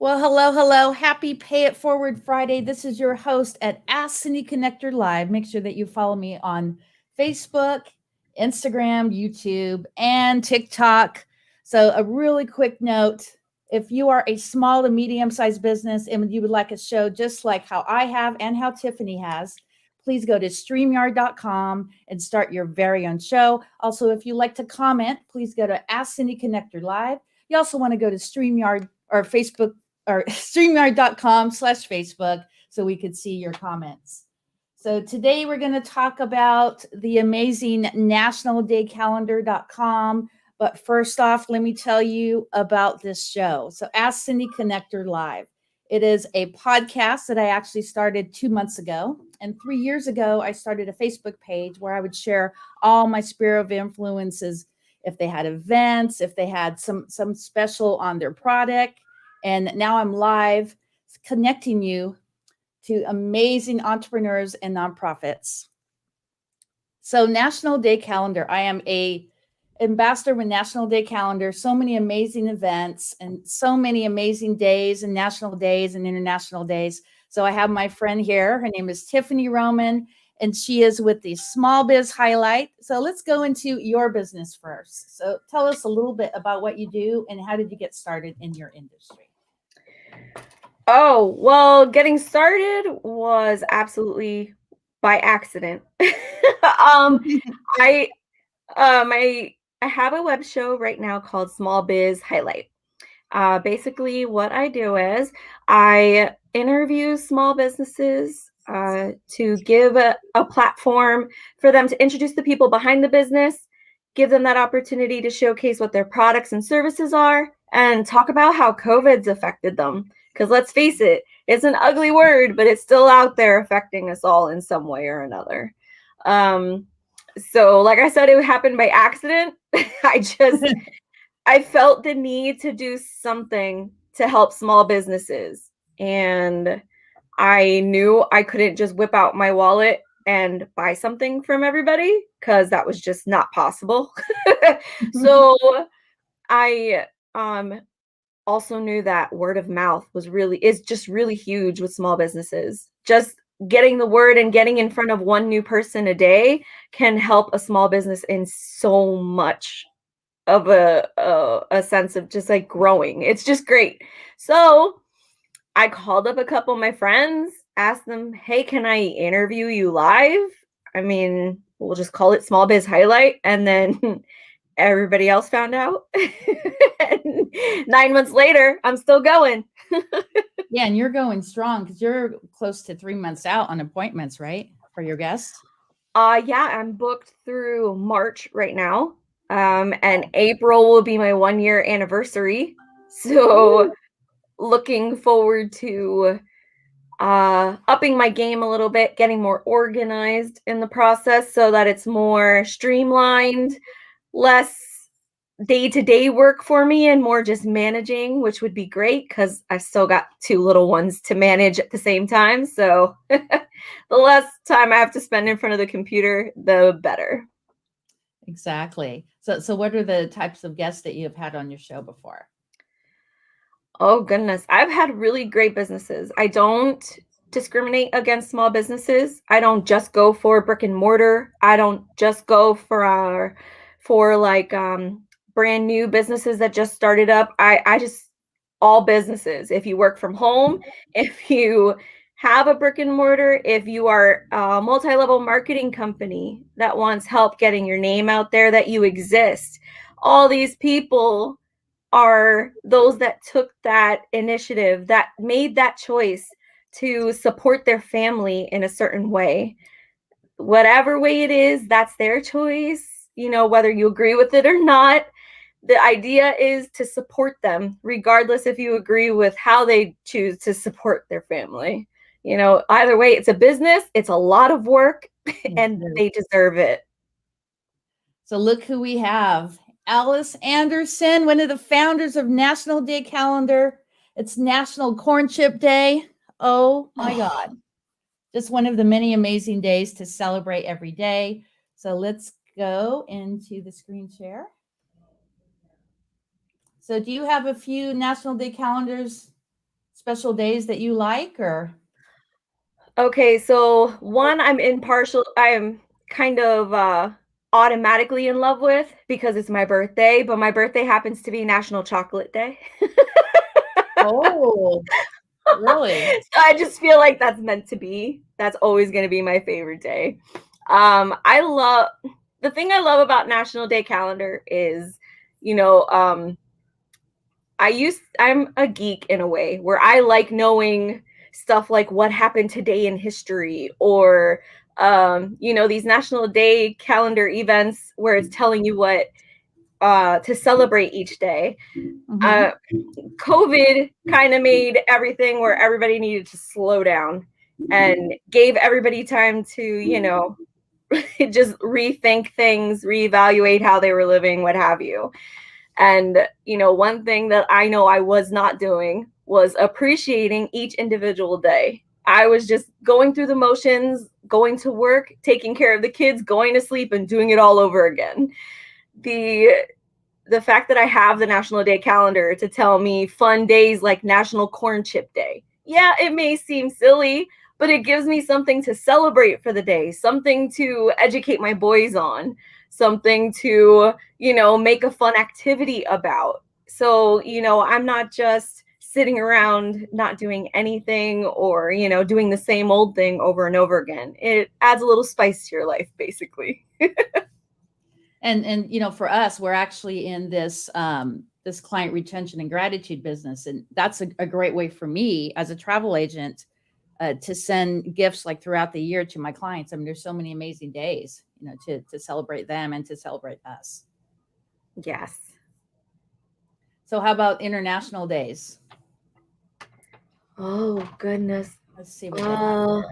Well, hello, hello. Happy Pay It Forward Friday. This is your host at Ask Cindy Connector Live. Make sure that you follow me on Facebook, Instagram, YouTube, and TikTok. So, a really quick note, if you are a small to medium sized business and you would like a show just like how I have and how Tiffany has, please go to StreamYard.com and start your very own show. Also, if you like to comment, please go to Ask Cindy Connector Live. You also want to go to StreamYard or Facebook or streamyard.com/Facebook so we could see your comments. So today we're going to talk about the amazing nationaldaycalendar.com. But first off, let me tell you about this show. So Ask Cindy Connector Live. It is a podcast that I actually started 2 months ago. And 3 years ago, I started a Facebook page where I would share all my sphere of influences. If they had events, if they had some special on their product, and now I'm live connecting you to amazing entrepreneurs and nonprofits. So National Day Calendar, I am a ambassador with National Day Calendar. So many amazing events and so many amazing days and national days and international days. So I have my friend here. Her name is Tiffany Roman, and she is with the Small Biz Highlight. So let's go into your business first. So tell us a little bit about what you do and how did you get started in your industry? Oh, well, getting started was absolutely by accident. I I have a web show right now called Small Biz Highlight. Basically, what I do is I interview small businesses to give a platform for them to introduce the people behind the business, give them that opportunity to showcase what their products and services are, and talk about how COVID's affected them. Because let's face it, it's an ugly word, but it's still out there affecting us all in some way or another. So, like I said, it happened by accident. I felt the need to do something to help small businesses. And I knew I couldn't just whip out my wallet and buy something from everybody because that was just not possible. So I also knew that word of mouth is just really huge with small businesses. Just getting the word and getting in front of one new person a day can help a small business in so much of a sense of just like growing. It's just great. So I called up a couple of my friends, asked them, hey, can I interview you live? I mean, we'll just call it Small Biz Highlight. And then everybody else found out. And 9 months later, I'm still going. Yeah, and you're going strong because you're close to 3 months out on appointments, right? For your guests? Yeah, I'm booked through March right now. And April will be my 1 year anniversary. So Ooh. looking forward to upping my game a little bit, getting more organized in the process so that it's more streamlined, less day-to-day work for me and more just managing, which would be great because I've still got two little ones to manage at the same time. So the less time I have to spend in front of the computer, the better. Exactly. So what are the types of guests that you have had on your show before? Oh, goodness. I've had really great businesses. I don't discriminate against small businesses. I don't just go for brick and mortar. I don't just go for like brand new businesses that just started up. I just all businesses. If you work from home, if you have a brick and mortar, if you are a multi-level marketing company that wants help getting your name out there that you exist, all these people are those that took that initiative, that made that choice to support their family in a certain way. Whatever way it is, that's their choice, whether you agree with it or not. The idea is to support them, regardless if you agree with how they choose to support their family. Either way, it's a business, it's a lot of work, and they deserve it. So look who we have. Alice Anderson, one of the founders of National Day Calendar. It's National Corn Chip Day. Oh my God. Just one of the many amazing days to celebrate every day. So let's go into the screen share. So do you have a few National Day calendars special days that you like, or? Okay, so one I'm impartial. I am kind of automatically in love with because it's my birthday, but my birthday happens to be National Chocolate Day. Oh, really? So I just feel like that's meant to be. That's always going to be my favorite day. I love the thing I love about National Day calendar is, you know, I'm a geek in a way where I like knowing stuff like what happened today in history, or these National Day calendar events where it's telling you what to celebrate each day. Mm-hmm. uh COVID kind of made everything where everybody needed to slow down and gave everybody time to, just rethink things, reevaluate how they were living, what have you. And, one thing that I know I was not doing was appreciating each individual day. I was just going through the motions, going to work, taking care of the kids, going to sleep, and doing it all over again. The the fact that I have the National Day calendar to tell me fun days like National Corn Chip Day. Yeah, it may seem silly, but it gives me something to celebrate for the day, something to educate my boys on, something to, make a fun activity about. So, I'm not just sitting around not doing anything, or, doing the same old thing over and over again. It adds a little spice to your life, basically. And for us, we're actually in this client retention and gratitude business, and that's a great way for me as a travel agent to send gifts like throughout the year to my clients. I mean, there's so many amazing days, to celebrate them and to celebrate us. Yes. So how about international days? Oh, goodness. Let's see what they have.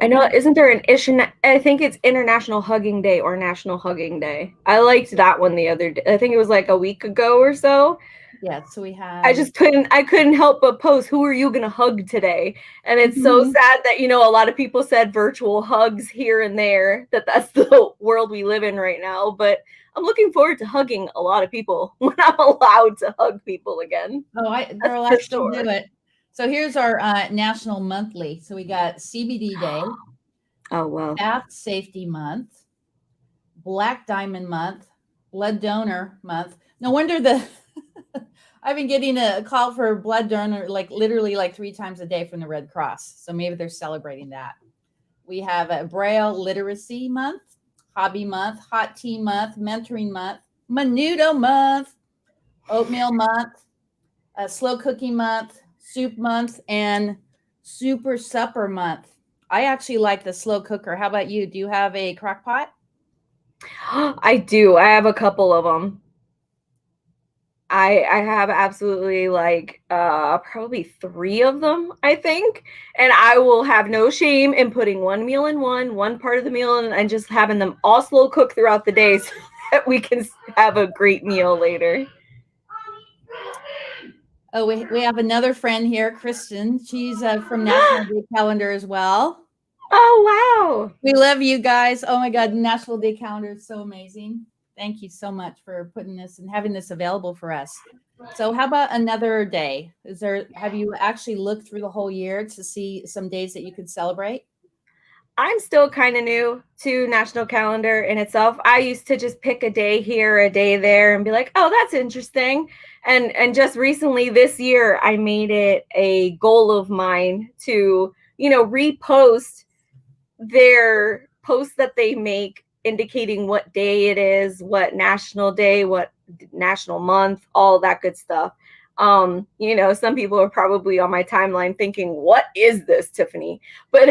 I know, isn't there an issue? I think it's International Hugging Day or National Hugging Day. I liked that one the other day. I think it was like a week ago or so. Yeah, so we I have. just couldn't help but post, who are you going to hug today? And it's so Mhm. sad that, a lot of people said virtual hugs here and there, that's the world we live in right now. But I'm looking forward to hugging a lot of people when I'm allowed to hug people again. Oh, That's girl, I for still do sure. it. So here's our national monthly. So we got CBD Day, Oh, well. Bath Safety Month, Black Diamond Month, Blood Donor Month. No wonder I've been getting a call for blood donor like literally like 3 times a day from the Red Cross. So maybe they're celebrating that. We have a Braille Literacy Month, Hobby Month, Hot Tea Month, Mentoring Month, Menudo Month, Oatmeal Month, Slow Cooking Month, Soup Month, and Super Supper Month. I actually like the slow cooker. How about you? Do you have a crock pot? I do. I have a couple of them. I have absolutely like probably 3 of them, I think. And I will have no shame in putting one meal in one part of the meal, and just having them all slow cook throughout the day so that we can have a great meal later. Oh, we have another friend here, Kristen. She's from National Day Calendar as well. Oh, wow. We love you guys. Oh my God, National Day Calendar is so amazing. Thank you so much for putting this and having this available for us. So, how about another day? Have you actually looked through the whole year to see some days that you could celebrate? I'm still kind of new to National Calendar in itself. I used to just pick a day here, a day there, and be like, "Oh, that's interesting." And just recently this year, I made it a goal of mine to, repost their posts that they make indicating what day it is, what national day, what national month, all that good stuff. Some people are probably on my timeline thinking, "What is this, Tiffany?" But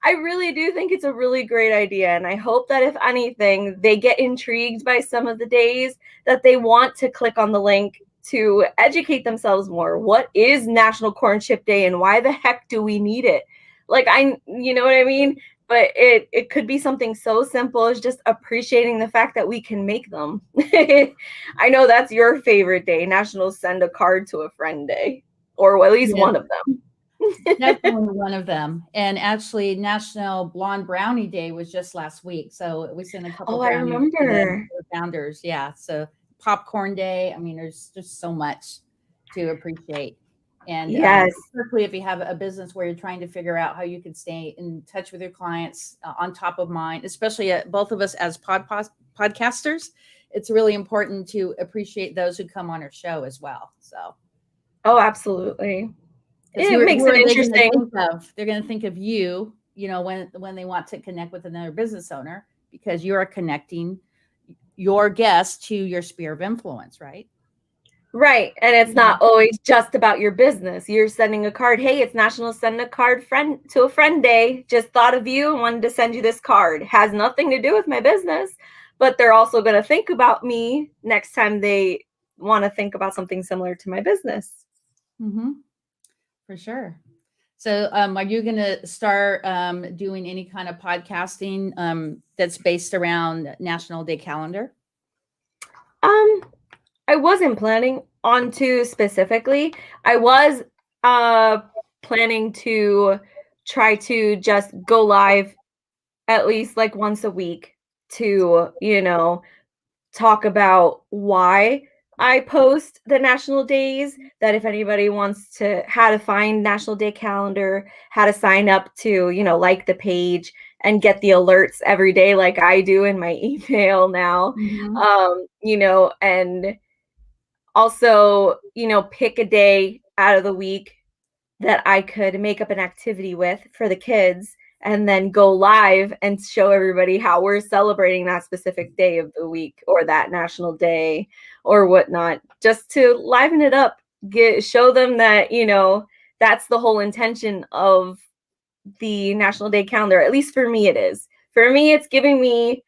I really do think it's a really great idea. And I hope that if anything, they get intrigued by some of the days, that they want to click on the link to educate themselves more. What is National Corn Chip Day and why the heck do we need it? Like, you know what I mean? But it could be something so simple as just appreciating the fact that we can make them. I know that's your favorite day, National Send a Card to a Friend Day, or at least Yeah, one of them. definitely one of them. And actually, National Blonde Brownie Day was just last week. So we sent a couple Oh, I brownies to the remember. founders. Yeah. So popcorn day. I mean, there's just so much to appreciate. And Yes. especially if you have a business where you're trying to figure out how you can stay in touch with your clients, on top of mind, especially both of us as podcasters, it's really important to appreciate those who come on our show as well. So, Oh, absolutely. because It makes who it are they going to interesting. think of? They're going to think of you, when they want to connect with another business owner, because you are connecting your guest to your sphere of influence, right? Right. And it's not always just about your business. You're sending a card. Hey, it's National Send a Card Friend to a Friend Day. Just thought of you and wanted to send you this card. Has nothing to do with my business, but they're also going to think about me next time they want to think about something similar to my business. Mm-hmm. For sure. So, are you going to start doing any kind of podcasting that's based around National Day Calendar? I wasn't planning on to specifically. I was planning to try to just go live at least like once a week to, talk about why I post the national days, that if anybody wants to, how to find National Day Calendar, how to sign up to, like the page and get the alerts every day like I do in my email now. And also, pick a day out of the week that I could make up an activity with for the kids and then go live and show everybody how we're celebrating that specific day of the week or that national day or whatnot, just to liven it up, show them that, that's the whole intention of the National Day Calendar. At least for me, it is. For me, it's giving me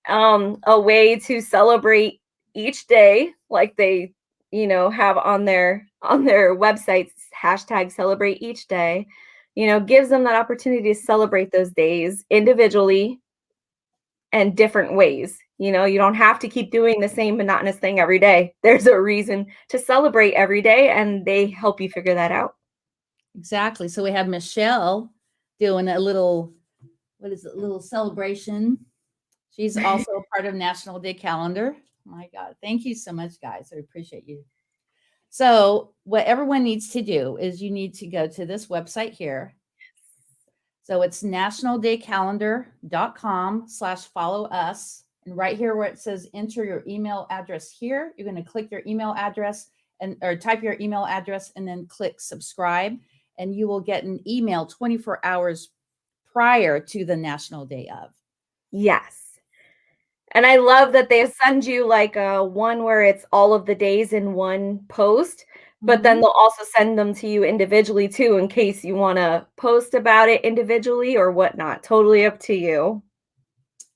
a way to celebrate each day, like they have on their websites, hashtag celebrate each day, gives them that opportunity to celebrate those days individually and different ways. You don't have to keep doing the same monotonous thing every day. There's a reason to celebrate every day, and they help you figure that out. Exactly. So we have Michelle doing a little celebration. She's also a part of National Day Calendar. My God. Thank you so much, guys. I appreciate you. So what everyone needs to do is you need to go to this website here. So it's nationaldaycalendar.com/follow us. And right here where it says enter your email address here, you're going to click your email address or type your email address and then click subscribe. And you will get an email 24 hours prior to the National Day of. Yes. And I love that they send you like a one where it's all of the days in one post, but then they'll also send them to you individually too, in case you want to post about it individually or whatnot. Totally up to you.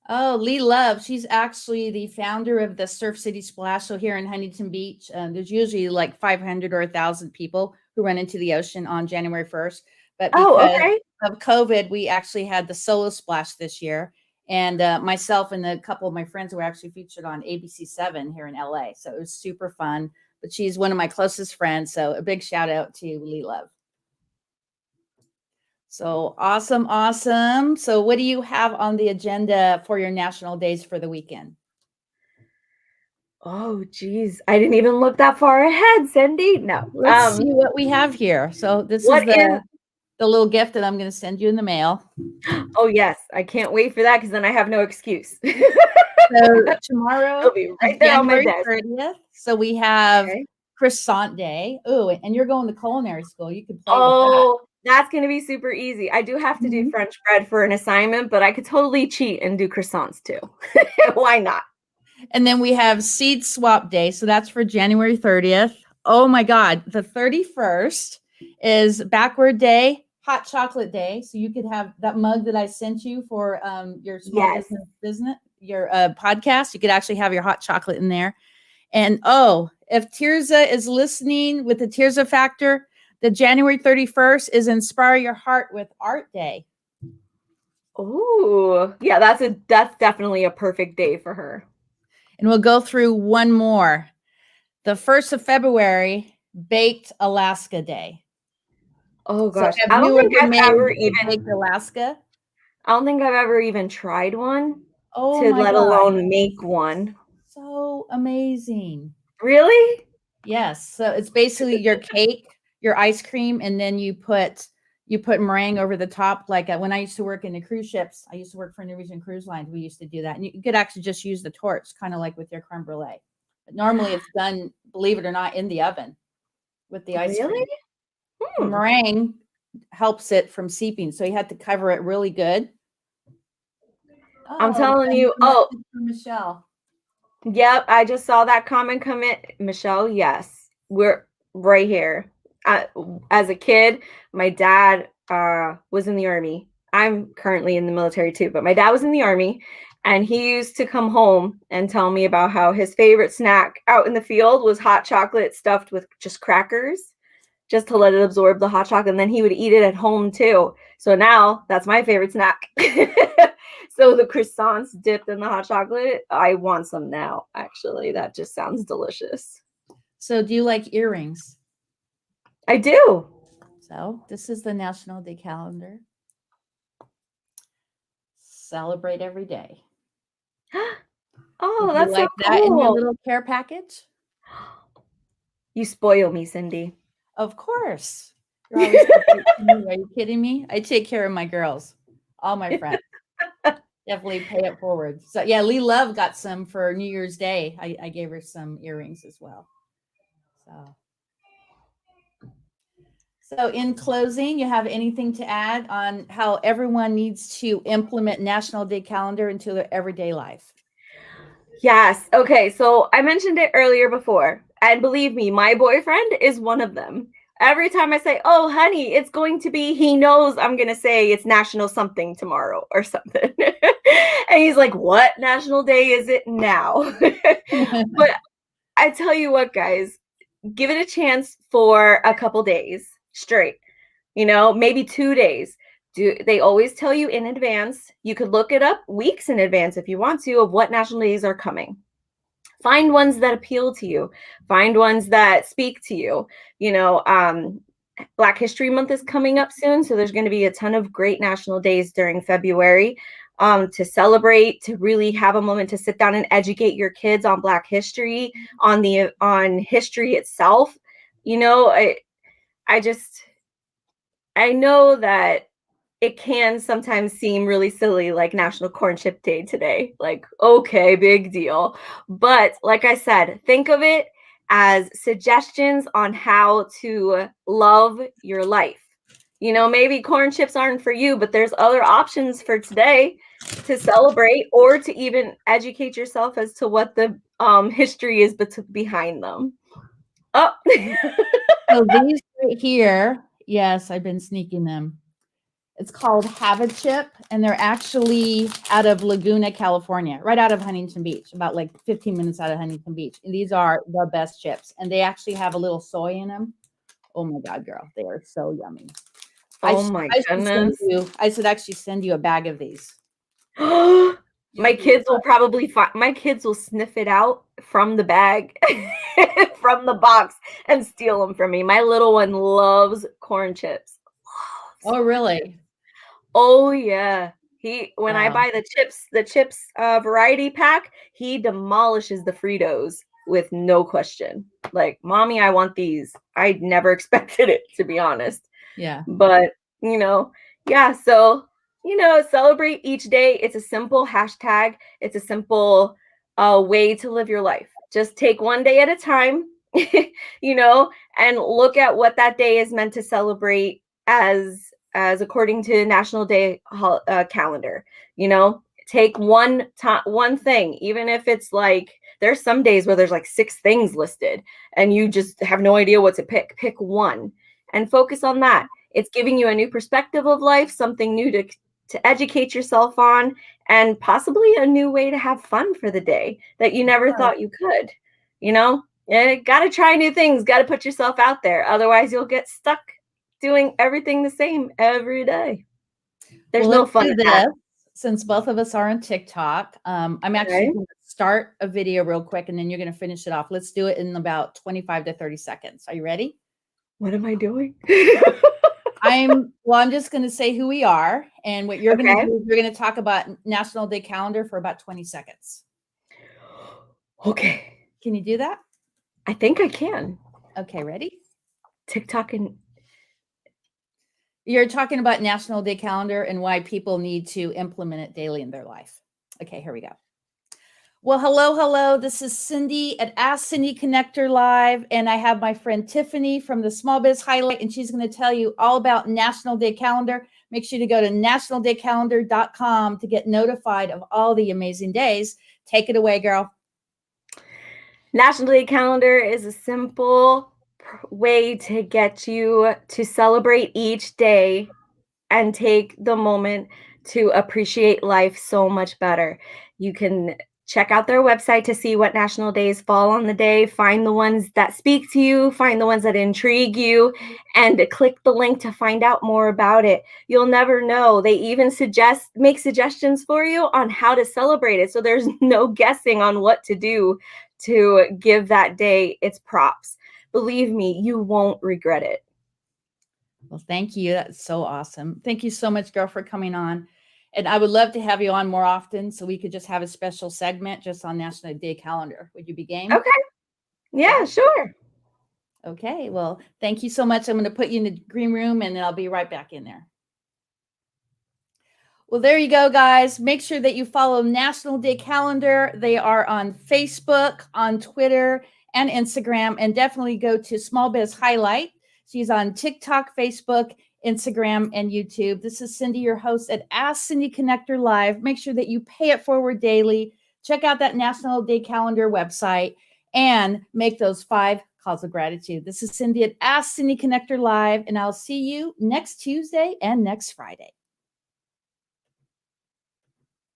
Oh, Lee Love. She's actually the founder of the Surf City Splash. So here in Huntington Beach, there's usually like 500 or 1,000 people who run into the ocean on January 1st. But because of COVID, we actually had the solo splash this year. And myself and a couple of my friends were actually featured on ABC7 here in LA. So it was super fun. But she's one of my closest friends. So a big shout out to Lee Love. So awesome, awesome. So what do you have on the agenda for your national days for the weekend? Oh, geez. I didn't even look that far ahead, Cindy. No. Let's see what we have here. So this is the little gift that I'm going to send you in the mail. Oh, yes. I can't wait for that because then I have no excuse. So tomorrow it'll be right there January on my desk. 30th. So we have Croissant Day. Oh, and you're going to culinary school. You could play with that. Oh, that's going to be super easy. I do have to do French bread for an assignment, but I could totally cheat and do croissants too. Why not? And then we have Seed Swap Day. So that's for January 30th. Oh my God. The 31st is Backward Day, Hot Chocolate Day. So you could have that mug that I sent you for your small business, your podcast. You could actually have your hot chocolate in there. And if Tirza is listening with the Tirza Factor, the January 31st is Inspire Your Heart with Art Day. Oh, yeah, that's definitely a perfect day for her. And we'll go through one more. The 1st of February, Baked Alaska Day. Oh gosh, so I don't think I've ever even baked Alaska. I don't think I've ever even tried one. Oh, let alone make one. So so amazing. Really? Yes. So it's basically your cake, your ice cream, and then you put meringue over the top. Like when I used to work in the cruise ships, I used to work for Norwegian Cruise Lines. We used to do that, and you could actually just use the torch, kind of like with your creme brulee. But normally, it's done, believe it or not, in the oven with the ice Really? cream. The Hmm. meringue helps it from seeping, so you had to cover it really good. I'm Oh, telling you. a Oh, message from Michelle. yep. I just saw that comment come in. Michelle, yes, we're right here. As a kid, my dad was in the army. I'm currently in the military too, but my dad was in the army, and he used to come home and tell me about how his favorite snack out in the field was hot chocolate stuffed with just crackers, just to let it absorb the hot chocolate. And then he would eat it at home too. So now that's my favorite snack. So the croissants dipped in the hot chocolate, I want some now, actually. That just sounds delicious. So, do you like earrings? I do. So, this is the National Day calendar. Celebrate every day. Oh, Would you that's so like that in your cool. little care package? You spoil me, Cindy. Of course. You're always so great to me. Are you kidding me? I take care of my girls, all my friends. Definitely pay it forward. So yeah, Lee Love got some for New Year's Day. I gave her some earrings as well. So in closing, you have anything to add on how everyone needs to implement National Day calendar into their everyday life? Yes. Okay. So I mentioned it earlier before. And believe me, my boyfriend is one of them. Every time I say, oh, honey, it's going to be, he knows I'm going to say it's national something tomorrow or something. And he's like, what national day is it now? But I tell you what, guys, give it a chance for a couple days straight, maybe 2 days. They always tell you in advance? You could look it up weeks in advance if you want to, of what national days are coming. Find ones that appeal to you. Find ones that speak to you. Black History Month is coming up soon, so there's going to be a ton of great national days during February to celebrate, to really have a moment to sit down and educate your kids on Black history, on history itself. I just I know that it can sometimes seem really silly, like National Corn Chip Day today. Like, okay, big deal. But like I said, think of it as suggestions on how to love your life. Maybe corn chips aren't for you, but there's other options for today to celebrate or to even educate yourself as to what the history is behind them. Oh, So these right here, yes, I've been sneaking them. It's called Have a Chip, and they're actually out of Laguna, California, right out of Huntington Beach, about like 15 minutes out of Huntington Beach. And these are the best chips, and they actually have a little soy in them. Oh my God, girl, they are so yummy. oh my goodness. I should actually send you a bag of these. My kids will sniff it out from the bag, from the box, and steal them from me. My little one loves corn chips. Oh, really? Oh yeah. When I Wow. buy the chips variety pack, he demolishes the Fritos with no question. Like, mommy, I want these. I never expected it, to be honest. Yeah. But yeah. So celebrate each day. It's a simple hashtag. It's a simple way to live your life. Just take one day at a time, and look at what that day is meant to celebrate as according to National Day calendar. Take one thing, even if it's like there's some days where there's like 6 things listed and you just have no idea what to pick. Pick one and focus on that. It's giving you a new perspective of life, something new to educate yourself on, and possibly a new way to have fun for the day that you never thought you could. Got to try new things, got to put yourself out there. Otherwise, you'll get stuck doing everything the same every day. There's no fun in that. Since both of us are on TikTok, I'm actually going to start a video real quick, and then you're going to finish it off. Let's do it in about 25 to 30 seconds. Are you ready? What am I doing? I'm just going to say who we are, and what you're going to do is you're going to talk about National Day calendar for about 20 seconds. Okay. Can you do that? I think I can. Okay, ready? TikTok and You're talking about National Day Calendar and why people need to implement it daily in their life. Okay, here we go. Well, hello. This is Cindy at Ask Cindy Connector Live, and I have my friend Tiffany from the Small Biz Highlight, and she's going to tell you all about National Day Calendar. Make sure to go to nationaldaycalendar.com to get notified of all the amazing days. Take it away, girl. National Day Calendar is a simple way to get you to celebrate each day and take the moment to appreciate life so much better. You can check out their website to see what national days fall on the day, find the ones that speak to you, find the ones that intrigue you, and click the link to find out more about it. You'll never know. They even make suggestions for you on how to celebrate it. So there's no guessing on what to do to give that day its props. Believe me, you won't regret it. Well, thank you. That's so awesome. Thank you so much, girl, for coming on. And I would love to have you on more often so we could just have a special segment just on National Day Calendar. Would you be game? Okay. Yeah, sure. Okay. Well, thank you so much. I'm going to put you in the green room and then I'll be right back in there. Well, there you go, guys. Make sure that you follow National Day Calendar. They are on Facebook, on Twitter, and Instagram. And definitely go to Small Biz Highlight. She's on TikTok, Facebook, Instagram, and YouTube. This is Cindy, your host at Ask Cindy Connector Live. Make sure that you pay it forward daily. Check out that National Day Calendar website and make those 5 calls of gratitude. This is Cindy at Ask Cindy Connector Live, and I'll see you next Tuesday and next Friday.